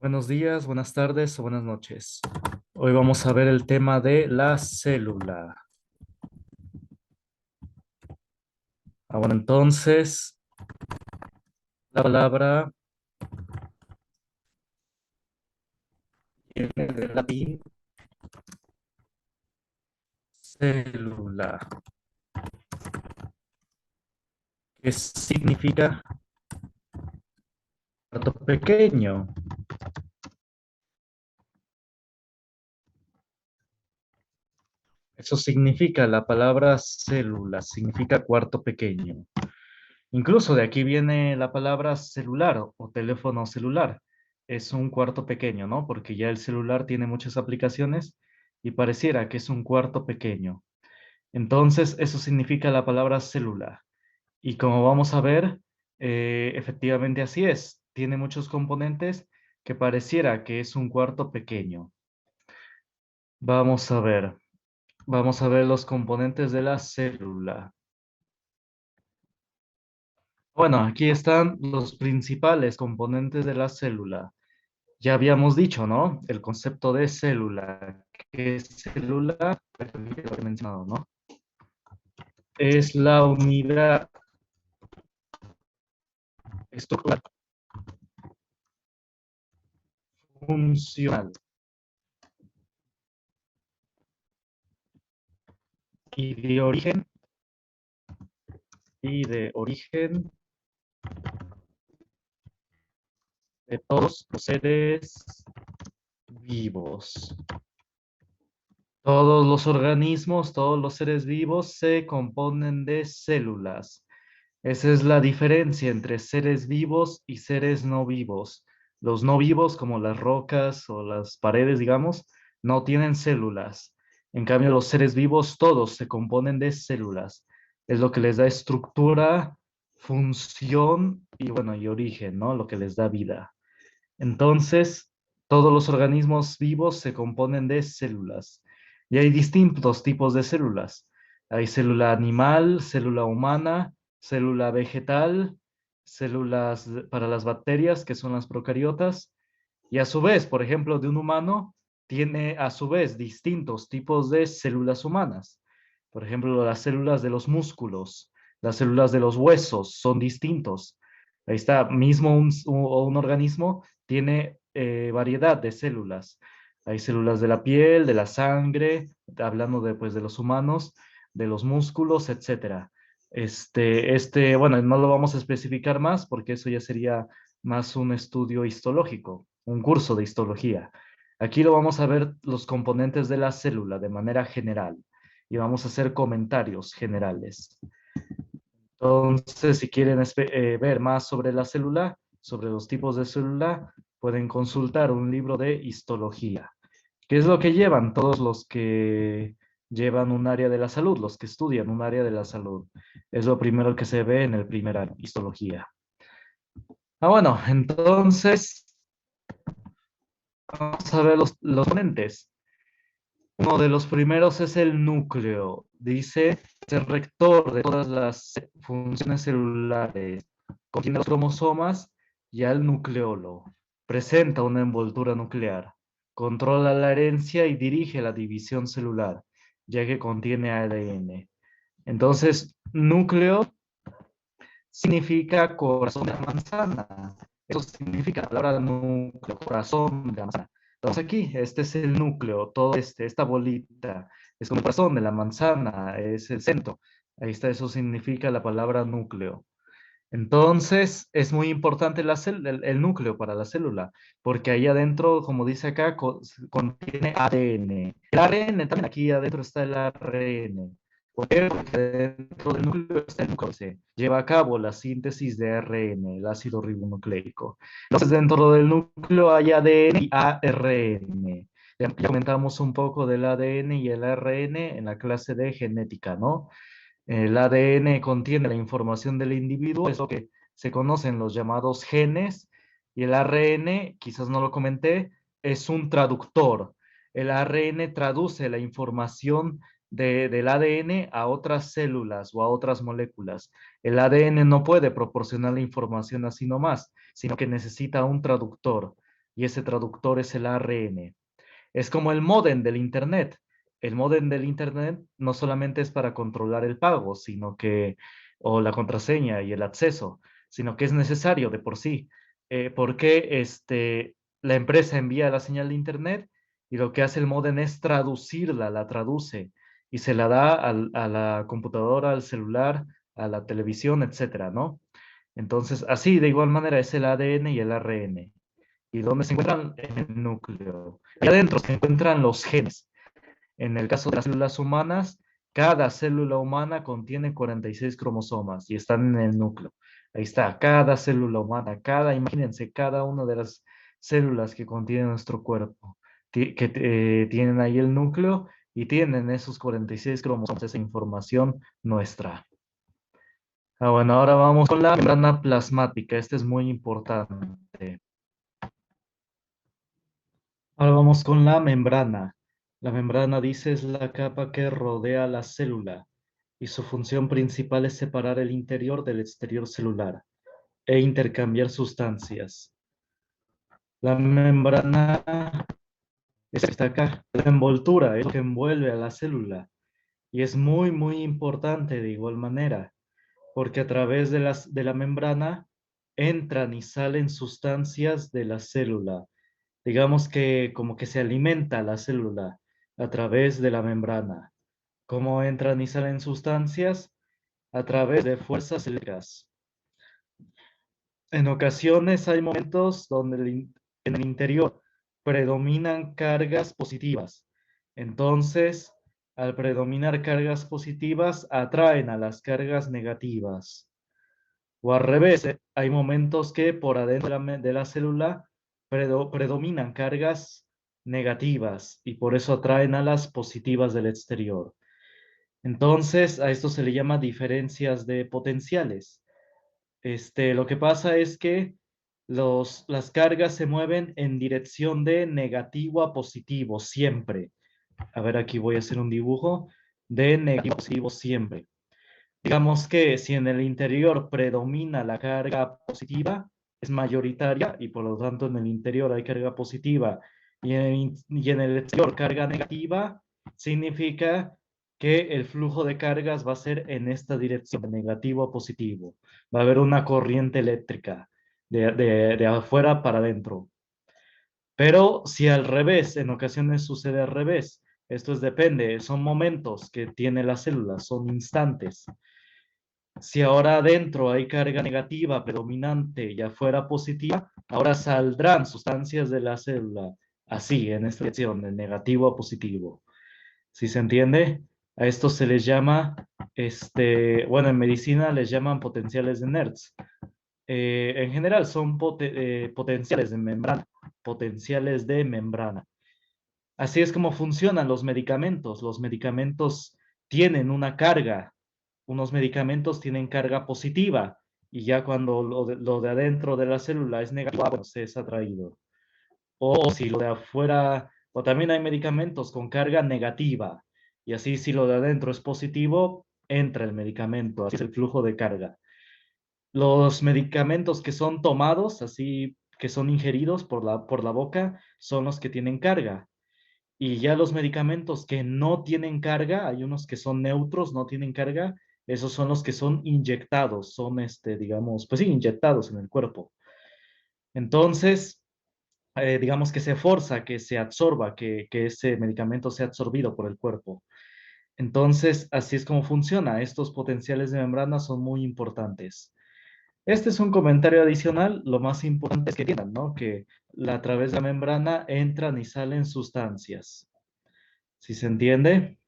Buenos días, buenas tardes o buenas noches. Hoy vamos a ver el tema de la célula. Bueno, entonces, la palabra viene del latín célula, que significa cuarto pequeño. Eso significa la palabra célula, significa cuarto pequeño. Incluso de aquí viene la palabra celular o teléfono celular. Es un cuarto pequeño, ¿no? Porque ya el celular tiene muchas aplicaciones y pareciera que es un cuarto pequeño. Entonces, eso significa la palabra célula. Y como vamos a ver, efectivamente así es. Tiene muchos componentes que pareciera que es un cuarto pequeño. Vamos a ver. Vamos a ver los componentes de la célula. Bueno, aquí están los principales componentes de la célula. Ya habíamos dicho, ¿no? El concepto de célula. ¿Qué es célula? Lo he mencionado, ¿no? Es la unidad estructural funcional y de origen de todos los seres vivos. Todos los organismos, todos los seres vivos se componen de células. Esa es la diferencia entre seres vivos y seres no vivos. Los no vivos, como las rocas o las paredes, digamos, no tienen células. En cambio, los seres vivos todos se componen de células. Es lo que les da estructura, función y, bueno, y origen, ¿no? Lo que les da vida. Entonces, todos los organismos vivos se componen de células. Y hay distintos tipos de células. Hay célula animal, célula humana, célula vegetal, para las bacterias, que son las procariotas. Y a su vez, por ejemplo, de un humano, tiene a su vez distintos tipos de células humanas. Por ejemplo, las células de los músculos, las células de los huesos son distintos. Ahí está, mismo un organismo tiene variedad de células. Hay células de la piel, de la sangre, hablando de, pues, de los humanos, de los músculos, etcétera. Bueno, no lo vamos a especificar más porque eso ya sería más un estudio histológico, un curso de histología. Aquí lo vamos a ver los componentes de la célula de manera general y vamos a hacer comentarios generales. Entonces, si quieren ver más sobre la célula, sobre los tipos de célula, pueden consultar un libro de histología, que es lo que llevan todos los que llevan un área de la salud, los que estudian un área de la salud. Es lo primero que se ve en el primer año, histología. Bueno, entonces vamos a ver los componentes. Uno de los primeros es el núcleo. Dice, es el rector de todas las funciones celulares. Contiene los cromosomas y al nucleolo. Presenta una envoltura nuclear. Controla la herencia y dirige la división celular, ya que contiene ADN. Entonces, núcleo significa corazón de la manzana. Eso significa la palabra núcleo, corazón de la manzana. Entonces aquí, este es el núcleo, todo esta bolita, es como el corazón de la manzana, es el centro. Ahí está, eso significa la palabra núcleo. Entonces, es muy importante el núcleo para la célula, porque ahí adentro, como dice acá, contiene ADN. El ARN también, aquí adentro está el ARN. ¿Por qué? Porque dentro del núcleo está el núcleo, se lleva a cabo la síntesis de ARN, el ácido ribonucleico. Entonces, dentro del núcleo hay ADN y ARN. Ya comentamos un poco del ADN y el ARN en la clase de genética, ¿no? El ADN contiene la información del individuo, es lo que se conocen los llamados genes, y el ARN, quizás no lo comenté, es un traductor. El ARN traduce la información del ADN a otras células o a otras moléculas. El ADN no puede proporcionar la información así nomás, sino que necesita un traductor. y ese traductor es el ARN. Es como el módem del Internet. El módem del Internet no solamente es para controlar el pago, o la contraseña y el acceso, sino que es necesario de por sí. Porque la empresa envía la señal de Internet y lo que hace el módem es traducirla, la traduce y se la da a la computadora, al celular, a la televisión, etcétera, ¿no? Entonces, así de igual manera es el ADN y el ARN. ¿Y dónde se encuentran? En el núcleo. Y adentro se encuentran los genes. En el caso de las células humanas, cada célula humana contiene 46 cromosomas y están en el núcleo. Ahí está, cada célula humana, imagínense, cada una de las células que contiene nuestro cuerpo, tienen ahí el núcleo y tienen esos 46 cromosomas, esa información nuestra. Bueno, ahora vamos con la membrana plasmática. Este es muy importante. Ahora vamos con la membrana. La membrana, dice, es la capa que rodea la célula y su función principal es separar el interior del exterior celular e intercambiar sustancias. La membrana está acá. La envoltura es lo que envuelve a la célula y es muy, muy importante de igual manera porque a través de la membrana entran y salen sustancias de la célula. Digamos que como que se alimenta la célula a través de la membrana. ¿Cómo entran y salen sustancias? A través de fuerzas eléctricas. En ocasiones hay momentos donde en el interior predominan cargas positivas. Entonces, al predominar cargas positivas, atraen a las cargas negativas. O al revés, hay momentos que por adentro de la célula predominan cargas negativas y por eso atraen a las positivas del exterior. Entonces, a esto se le llama diferencias de potenciales. Lo que pasa es que las cargas se mueven en dirección de negativo a positivo siempre. A ver, aquí voy a hacer un dibujo de negativo a positivo siempre. Digamos que si en el interior predomina la carga positiva, es mayoritaria y por lo tanto en el interior hay carga positiva y en el exterior carga negativa, significa que el flujo de cargas va a ser en esta dirección, de negativo a positivo. Va a haber una corriente eléctrica de afuera para adentro. Pero si al revés, en ocasiones sucede al revés, esto depende, son momentos que tiene la célula, son instantes. Si ahora adentro hay carga negativa predominante y afuera positiva, ahora saldrán sustancias de la célula, así, en esta dirección, de negativo a positivo. ¿Sí se entiende? A esto se les llama, bueno, en medicina les llaman potenciales de Nernst. En general son potenciales de membrana, potenciales de membrana. Así es como funcionan los medicamentos. Los medicamentos tienen una carga, unos medicamentos tienen carga positiva y ya cuando lo de adentro de la célula es negativo, bueno, se es atraído. O si lo de afuera, o también hay medicamentos con carga negativa y así si lo de adentro es positivo, entra el medicamento, así es el flujo de carga. Los medicamentos que son tomados, así que son ingeridos por la boca, son los que tienen carga. Y ya los medicamentos que no tienen carga, hay unos que son neutros, no tienen carga, esos son los que son inyectados, son, digamos, pues sí, inyectados en el cuerpo. Entonces, digamos que se forza que se absorba, que ese medicamento sea absorbido por el cuerpo. Entonces, así es como funciona. Estos potenciales de membrana son muy importantes. Este es un comentario adicional. Lo más importante es que entiendan, ¿no? Que a través de la membrana entran y salen sustancias. ¿Sí se entiende?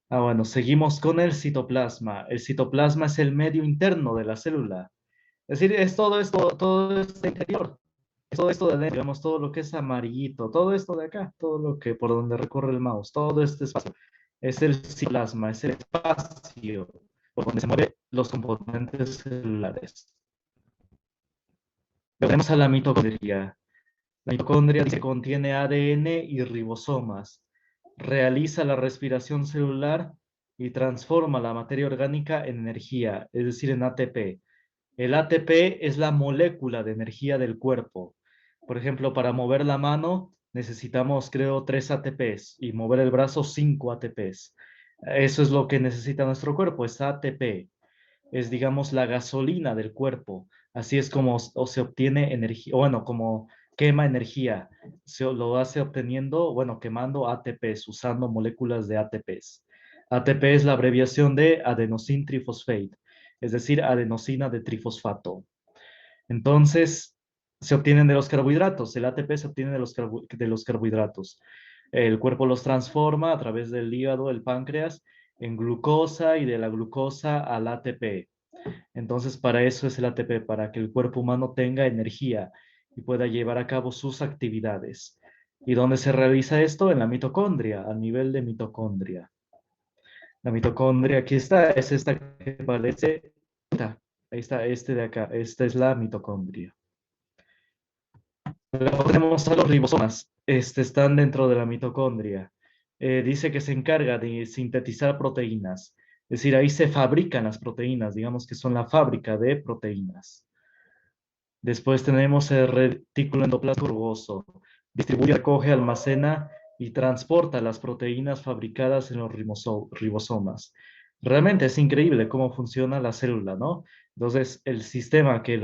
Bueno, seguimos con el citoplasma. El citoplasma es el medio interno de la célula. Es decir, es todo esto interior. Es todo esto de adentro, digamos, todo lo que es amarillito, todo esto de acá, todo lo que por donde recorre el mouse, todo este espacio. Es el citoplasma, es el espacio por donde se mueven los componentes celulares. Tenemos a la mitocondria. La mitocondria dice, contiene ADN y ribosomas. Realiza la respiración celular y transforma la materia orgánica en energía, es decir, en ATP. El ATP es la molécula de energía del cuerpo. Por ejemplo, para mover la mano necesitamos, creo, 3 ATPs y mover el brazo 5 ATPs. Eso es lo que necesita nuestro cuerpo, es ATP. Es, digamos, la gasolina del cuerpo. Así es como o se obtiene energía, bueno, como quema energía. Lo hace obteniendo, bueno, quemando ATPs, usando moléculas de ATPs. ATP es la abreviación de adenosine trifosfate, es decir, adenosina de trifosfato. Entonces, se obtienen de los carbohidratos. El ATP se obtiene de los carbohidratos. El cuerpo los transforma a través del hígado, el páncreas, en glucosa y de la glucosa al ATP. Entonces, para eso es el ATP, para que el cuerpo humano tenga energía y pueda llevar a cabo sus actividades. ¿Y dónde se realiza esto? En la mitocondria, a nivel de mitocondria. La mitocondria, aquí está, es esta que parece, ahí está, este de acá, esta es la mitocondria. Luego tenemos a los ribosomas, están dentro de la mitocondria. Dice que se encarga de sintetizar proteínas, es decir, ahí se fabrican las proteínas, digamos que son la fábrica de proteínas. Después tenemos el retículo endoplasmático rugoso. Distribuye, recoge, almacena y transporta las proteínas fabricadas en los ribosomas. Realmente es increíble cómo funciona la célula, ¿no? Entonces, el sistema que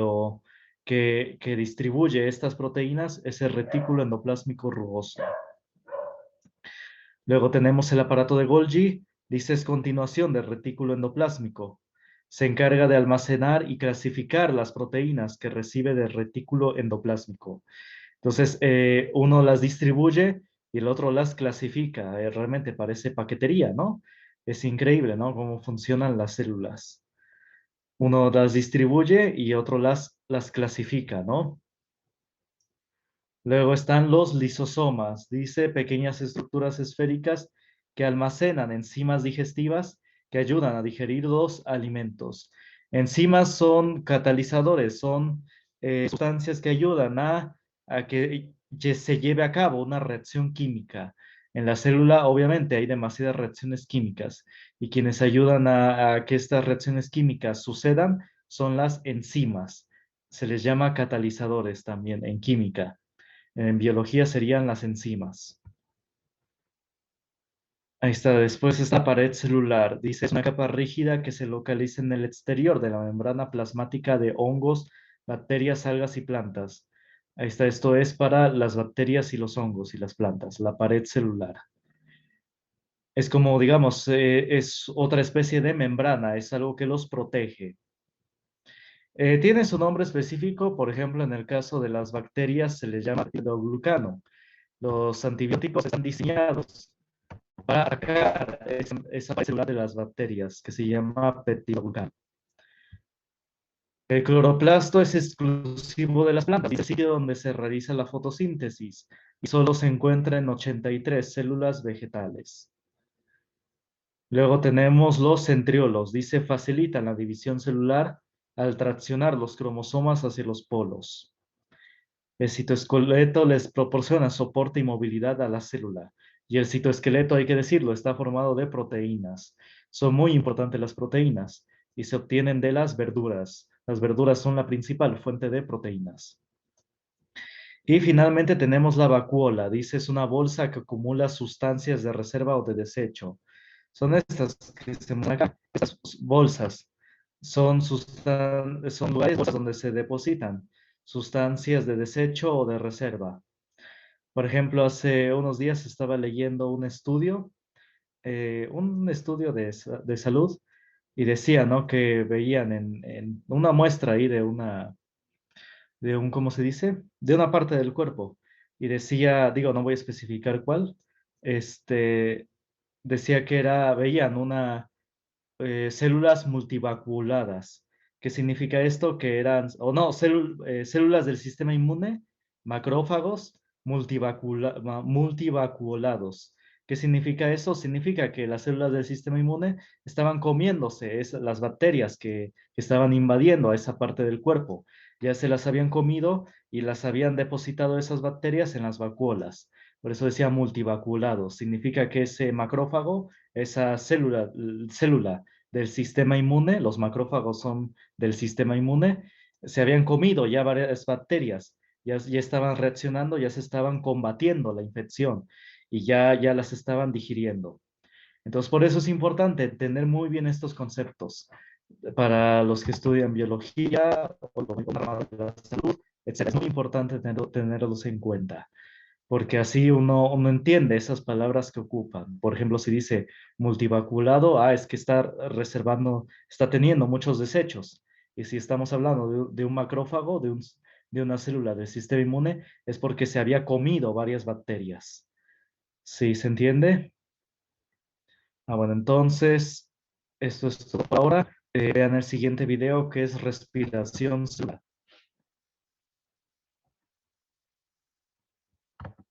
distribuye estas proteínas es el retículo endoplásico rugoso. Luego tenemos el aparato de Golgi, dice es continuación del retículo endoplásmico. Se encarga de almacenar y clasificar las proteínas que recibe del retículo endoplásmico. Entonces, uno las distribuye y el otro las clasifica. Realmente parece paquetería, ¿no? Es increíble, ¿no? Cómo funcionan las células. Uno las distribuye y otro las clasifica, ¿no? Luego están los lisosomas, dice pequeñas estructuras esféricas que almacenan enzimas digestivas que ayudan a digerir los alimentos. Enzimas son catalizadores, son sustancias que ayudan a que se lleve a cabo una reacción química. En la célula, obviamente, hay demasiadas reacciones químicas y quienes ayudan a que estas reacciones químicas sucedan son las enzimas. Se les llama catalizadores también en química. En biología serían las enzimas. Ahí está, después esta pared celular. Dice, es una capa rígida que se localiza en el exterior de la membrana plasmática de hongos, bacterias, algas y plantas. Ahí está, esto es para las bacterias y los hongos y las plantas, la pared celular. Es como, digamos, es otra especie de membrana, es algo que los protege. Tiene su nombre específico, por ejemplo, en el caso de las bacterias se les llama peptidoglucano. Los antibióticos están diseñados para atacar esa pared celular de las bacterias, que se llama peptidoglucano. El cloroplasto es exclusivo de las plantas, es el sitio donde se realiza la fotosíntesis y solo se encuentra en 83 células vegetales. Luego tenemos los centriolos, dice facilitan la división celular al traccionar los cromosomas hacia los polos. El citoesqueleto les proporciona soporte y movilidad a la célula. Y el citoesqueleto, hay que decirlo, está formado de proteínas. Son muy importantes las proteínas y se obtienen de las verduras. Las verduras son la principal fuente de proteínas. Y finalmente tenemos la vacuola. Dice es una bolsa que acumula sustancias de reserva o de desecho. Son estas que se muestran acá, estas bolsas. Son lugares bolsas donde se depositan sustancias de desecho o de reserva. Por ejemplo, hace unos días estaba leyendo un estudio de salud y decía, ¿no? Que veían en una muestra ahí ¿cómo se dice? De una parte del cuerpo. Y decía, digo, no voy a especificar cuál, este, decía que veían células multivaculadas. ¿Qué significa esto? Que eran, o no, células del sistema inmune, macrófagos multivaculados. ¿Qué significa eso? Significa que las células del sistema inmune estaban comiéndose las bacterias que estaban invadiendo a esa parte del cuerpo. Ya se las habían comido y las habían depositado esas bacterias en las vacuolas. Por eso decía multivaculados. Significa que ese macrófago, esa célula del sistema inmune, los macrófagos son del sistema inmune, se habían comido ya varias bacterias ya estaban reaccionando, ya se estaban combatiendo la infección y ya las estaban digiriendo. Entonces, por eso es importante tener muy bien estos conceptos para los que estudian biología o de la salud, etc. Es muy importante tenerlos en cuenta, porque así uno entiende esas palabras que ocupan. Por ejemplo, si dice multivaculado, es que está reservando, está teniendo muchos desechos. Y si estamos hablando de un macrófago, de una célula del sistema inmune, es porque se había comido varias bacterias. ¿Sí se entiende? Bueno, entonces, esto es todo por ahora. Vean el siguiente video que es respiración celular.